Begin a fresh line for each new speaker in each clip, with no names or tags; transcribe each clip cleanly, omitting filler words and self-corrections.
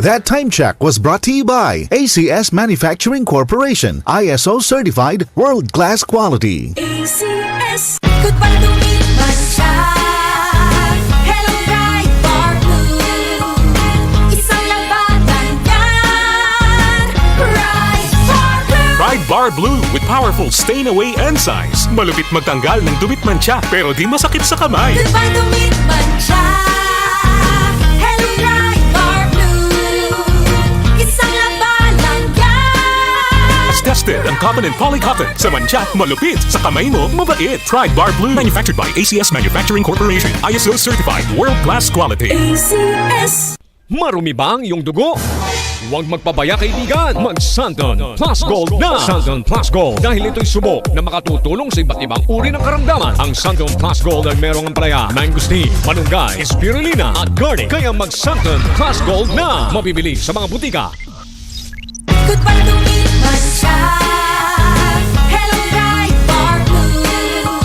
That time check was brought to you by ACS Manufacturing Corporation, ISO certified, world-class quality.
ACS, goodbye to me, Mancha. Hello, bright bar blue. Isang labanan yan. Bright bar blue.
Pride Bar Blue with powerful stain-away enzymes. Malupit magtanggal ng dumit mancha pero di masakit sa kamay.
Goodbye to me, Mancha. Hello, bright bar blue. Isang labanan yan.
As tested ang cotton and polycotton. Sa mancha, malupit. Sa kamay mo, mabait. Pride Bar Blue, manufactured by ACS Manufacturing Corporation. ISO certified, world-class quality.
ACS.
Marumi ba ang iyong dugo? Huwag magpabaya kaibigan, mag-Santon Plus Gold na! Santon Plus Gold dahil ito'y subok na makatutulong sa iba't ibang uri ng karamdaman. Ang Santon Plus Gold ay merong ampalaya, mangosteen, malunggay, spirulina at garlic. Kaya mag-Santon Plus Gold na! Mabibili sa mga butika.
Goodbye to me, Mancha. Hello, bright bar blue.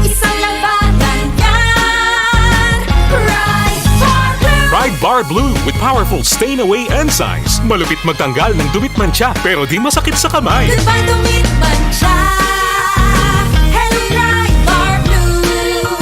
Isang labanan yan. Bright bar blue.
Pride Bar Blue with powerful stain-away enzymes. Malupit magtanggal ng dumit mancha pero di masakit sa kamay.
Goodbye to me, Mancha. Hello, bright bar blue.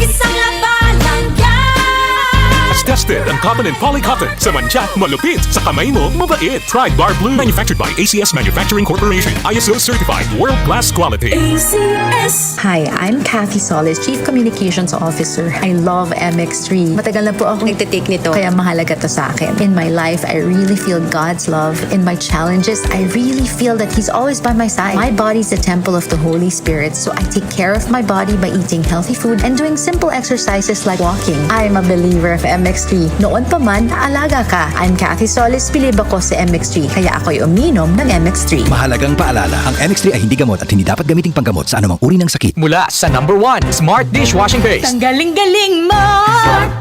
Isang labanan yan.
As tested ang cotton and polycotton. Sa mancha, malupit. Sa kamay mo, mabait. Pride Bar Blue, manufactured by ACS Manufacturing Corporation. ISO certified, world-class quality.
ACS.
Hi, I'm Kathy Solis, Chief Communications Officer. I love MX3. Matagal na po ako nagtitake nito, kaya mahalaga to sa akin. In my life, I really feel God's love. In my challenges, I really feel that He's always by my side. My body's the temple of the Holy Spirit, so I take care of my body by eating healthy food and doing simple exercises like walking. I'm a believer of MX3. Noon pa man, alaga ka. I'm Kathy Solis, bilib ako sa MX3, kaya ako'y uminom ng MX3.
Mahalagang paalala, ang MX3 ay hindi gamot at hindi dapat gamiting panggamot sa anumang uri ng sakit.
Mula sa number 1, Smart Dishwashing Paste.
Ang galing-galing mo!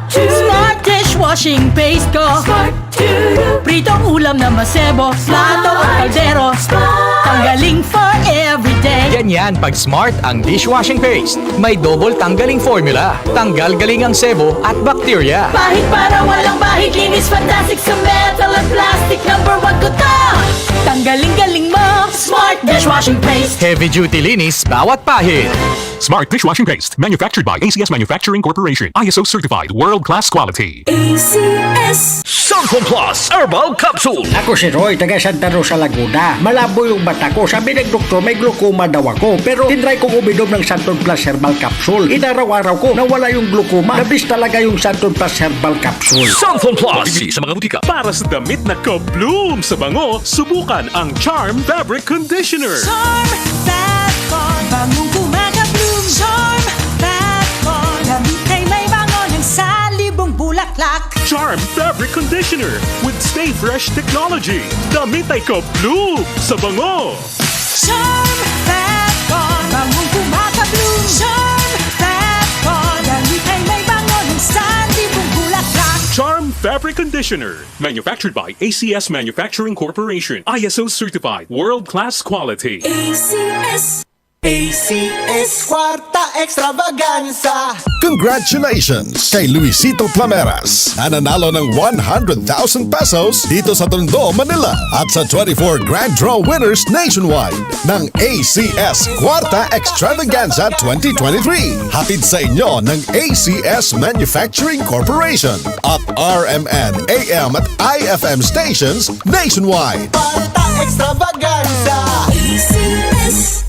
Smart dishwashing paste ko! Pritong ulam na masebo, plato at kaldero. Tanggaling for everyday.
Ganyan pag Smart ang dishwashing paste. May double tanggaling formula. Tanggal galing ang sebo at bakterya.
Bahid para walang bahid, linis fantastic sa metal at plastic. Number 1 ko to! Tanggaling-galing mo! Smart dishwashing paste.
Heavy duty linis bawat pahid.
Smart Dishwashing Paste, manufactured by ACS Manufacturing Corporation. ISO certified, world-class quality.
ACS.
Santon Plus Herbal Capsule.
Ako si Roy, taga Santa Rosa, Laguna. Malabo yung mata ko. Sabi ng doktor, may glaucoma daw ako. Pero tinry kong uminom ng Santon Plus Herbal Capsule. Inaraw-araw ko, nawala yung glaucoma. Nabis talaga yung Santon Plus Herbal Capsule.
Santon Plus.
Mabibili sa mga butika. Para sa damit na ka-bloom sa bango, subukan ang Charm Fabric Conditioner.
Charm Fatcon. Bangong kumaga-bloom. Charm Fatcon. Damit ay may bango ng salibong bulaklak.
Charm Fabric Conditioner with Stay Fresh Technology. Damit ay ka-bloom sa bango.
Charm Fatcon. Bangong kumaga-bloom. Charm Fatcon. Damit ay may bango ng salibong bulaklak.
Charm Fabric Conditioner, manufactured by ACS Manufacturing Corporation. ISO certified, world-class quality.
ACS.
ACS Kwarta Extravaganza.
Congratulations kay Luisito Plameras na nanalo ng 100,000 pesos dito sa Tondo, Manila at sa 24 Grand Draw winners nationwide ng ACS Kwarta Extravaganza 2023. Hatid sa inyo ng ACS Manufacturing Corporation at RMN AM at IFM stations nationwide.
Kwarta Extravaganza.
ACS.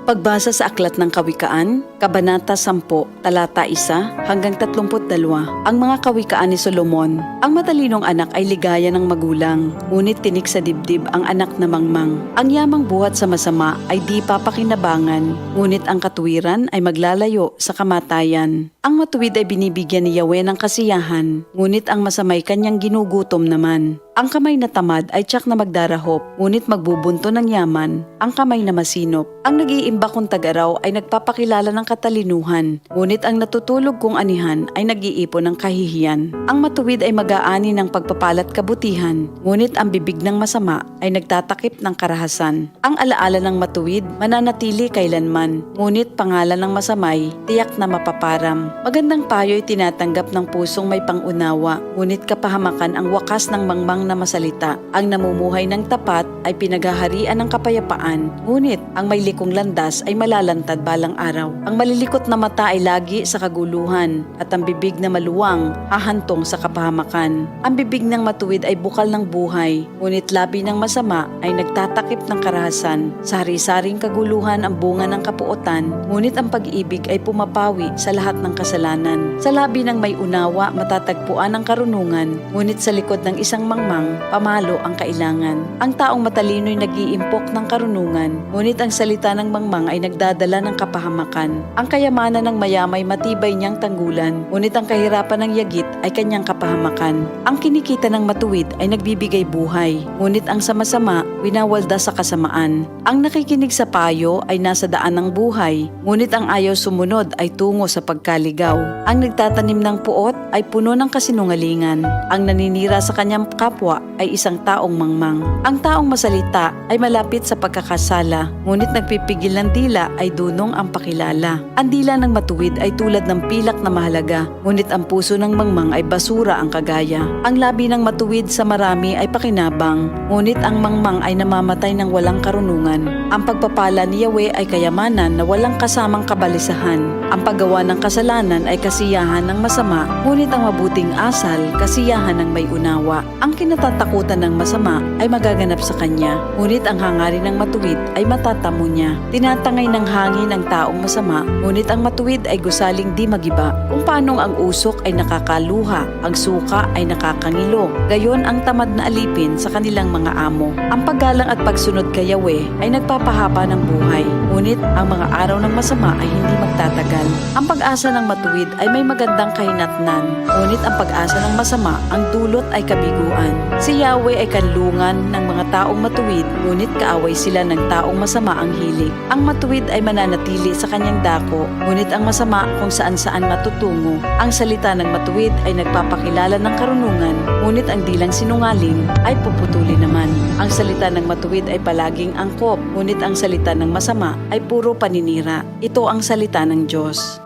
Pagbasa sa Aklat ng Kawikaan, Kabanata 10, Talata 1 hanggang 32. Ang mga kawikaan ni Solomon. Ang matalinong anak ay ligaya ng magulang, ngunit tinik sa dibdib ang anak na mangmang. Ang yamang buhat sa masama ay di papakinabangan, ngunit ang katuwiran ay maglalayo sa kamatayan. Ang matuwid ay binibigyan ni Yahweh ng kasiyahan, ngunit ang masamay kanyang ginugutom naman. Ang kamay na tamad ay tiyak na magdarahop, ngunit magbubunto ng yaman. Ang kamay na masinop. Ang nag-iimba kong tagaraw ay nagpapakilala ng katalinuhan, ngunit ang natutulog kong anihan ay nag-iipon ng kahihiyan. Ang matuwid ay mag-aani ng pagpapalat kabutihan, ngunit ang bibig ng masama ay nagtatakip ng karahasan. Ang alaala ng matuwid mananatili kailanman, ngunit pangalan ng masamay tiyak na mapaparam. Magandang payo ay tinatanggap ng pusong may pangunawa, ngunit kapahamakan ang wakas ng mangmang na masalita. Ang namumuhay ng tapat ay pinaghaharian ng kapayapaan, ngunit ang may likong landas ay malalantad balang araw. Ang malilikot na mata ay lagi sa kaguluhan, at ang bibig na maluwang hahantong sa kapahamakan. Ang bibig ng matuwid ay bukal ng buhay, ngunit labi ng masama ay nagtatakip ng karahasan. Sa hari-saring kaguluhan ang bunga ng kapuotan, ngunit ang pag-ibig ay pumapawi sa lahat ng kasalanan. Sa labi ng may unawa matatagpuan ang karunungan, ngunit sa likod ng isang mangmang, pamalo ang kailangan. Ang taong matalino ay nag-iimpok ng karunungan, ngunit ang salita ng mangmang ay nagdadala ng kapahamakan. Ang kayamanan ng mayamay matibay niyang tanggulan, ngunit ang kahirapan ng yagit ay kanyang kapahamakan. Ang kinikita ng matuwid ay nagbibigay buhay, ngunit ang sama-sama winawalda sa kasamaan. Ang nakikinig sa payo ay nasa daan ng buhay, ngunit ang ayaw sumunod ay tungo sa pagkaligaw. Ang nagtatanim ng puot ay puno ng kasinungalingan. Ang naninira sa kanyang kapwa ay isang taong mangmang. Ang taong masalita ay malapit sa pagkakasala, ngunit nagpipigil ng dila ay dunong ang pakilala. Ang dila ng matuwid ay tulad ng pilak na mahalaga, ngunit ang puso ng mangmang ay basura ang kagaya. Ang labi ng matuwid sa marami ay pakinabang, ngunit ang mangmang ay namamatay ng walang karunungan. Ang pagpapala ni Yahweh ay kayamanan na walang kasamang kabalisahan. Ang paggawa ng kasalanan ay kasiyahan ng masama, ngunit ang mabuting asal, kasiyahan ng may unawa. Ang kinatatakutan ng masama ay magaganap sa kanya, ngunit ang hangarin ng matuwid ay matatamo niya. Tinatangay ng hangin ang taong masama, ngunit ang matuwid ay gusaling di magiba. Kung paanong ang usok ay nakakaluha, ang suka ay nakakangilo, gayon ang tamad na alipin sa kanilang mga amo. Ang paggalang at pagsunod kay Yahweh ay nagpapahaba ng buhay, ngunit ang mga araw ng masama ay hindi magtatagal. Ang pag-asa ng matuwid ay may magandang kahinatnan, ngunit ang pag-asa ng masama ang dulot ay kabiguan. Si Yahweh ay kanlungan ng mga taong matuwid, ngunit kaaway sila ng taong masama ang hilig. Ang matuwid ay mananatili sa kanyang dako, ngunit ang masama kung saan-saan matutungo. Ang salita ng matuwid ay nagpapakilala ng karunungan, ngunit ang dilang sinungaling ay puputuli naman. Ang salita ng matuwid ay palaging angkop, ngunit ang salita ng masama ay puro paninira. Ito ang salita ng Diyos.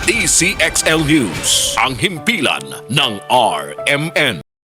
DCXL News, ang himpilan ng RMN.